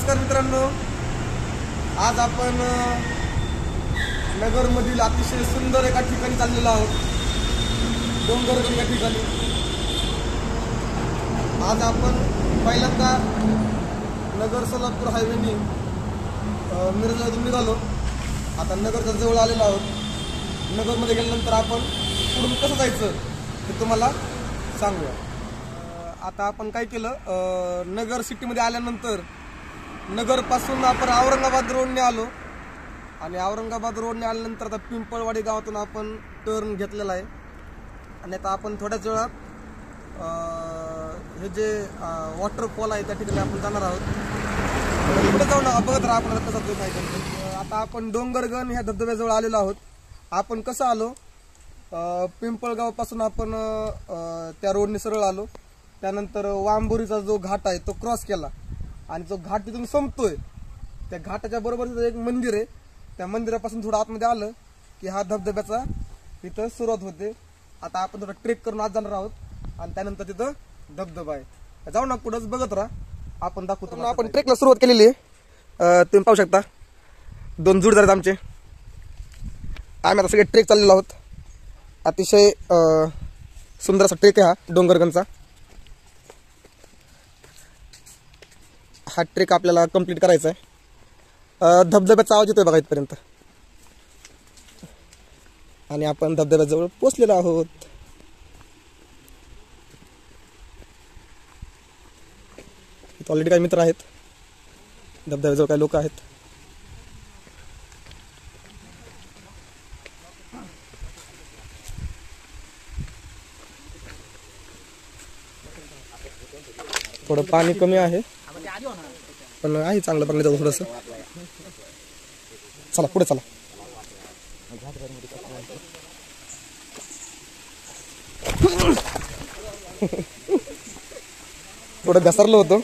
नमस्कार मित्रांनो, आज आपण नगरमधील अतिशय सुंदर एका ठिकाणी चाललेलो आहोत, डोंगरगण या ठिकाणी। आज आपण पहिल्यांदा नगर सोलापूर हायवेनी मिरजला निघालो। आता नगरच्या जवळ आलेलो आहोत। नगरमध्ये गेल्यानंतर आपण पुढून कसं जायचं हे तुम्हाला सांगूया। आता आपण काय केलं, नगर सिटीमध्ये आल्यानंतर नगरपासून आपण औरंगाबाद रोडने आलो आणि औरंगाबाद रोडने आल्यानंतर आता पिंपळवाडी गावातून आपण टर्न घेतलेला आहे आणि आता आपण थोड्याच वेळात हे जे वॉटरफॉल आहे त्या ठिकाणी आपण जाणार आहोत। पुढे जाऊन बघत राहा आपण कसं जातो काय करतो। आता आपण डोंगरगण ह्या धबधब्याजवळ आलेलो आहोत। आपण कसं आलो, पिंपळगावपासून आपण त्या रोडने सरळ आलो, त्यानंतर वांबोरीचा जो घाट आहे तो क्रॉस केला आणि जो घाट तिथून संपतोय त्या घाटाच्या बरोबर एक मंदिर आहे, त्या मंदिरापासून थोडं आतमध्ये आलं की हा धबधब्याचा इथं सुरुवात होते। आता आपण थोडा ट्रेक करून आत जाणार आहोत आणि त्यानंतर तिथं धबधबा आहे। जाऊ ना पुढंच बघत राहा, आपण दाखवतो। आपण ट्रेकला सुरुवात केलेली आहे, तुम्ही पाहू शकता दोन जोडदार आहेत आमचे। आम्ही आता सगळे ट्रेक चाललेलो आहोत। अतिशय सुंदर असा ट्रेक आहे हा डोंगरगणचा। हा ट्रेक आपल्याला कंप्लीट करायचा आहे। धबधब्याचा आवाज येतोय बघा इथपर्यंत आणि आपण धबधब्याजवळ पोहोचलेलो आहोत। इथं ऑलरेडी काही मित्र आहेत, धबधब्याजवळ काही लोक आहेत। थोडं पाणी कमी आहे पण आहे चांगलं बघण्याचं थोडंसं। चला पुढे चला। थोडं घसरलो होतो।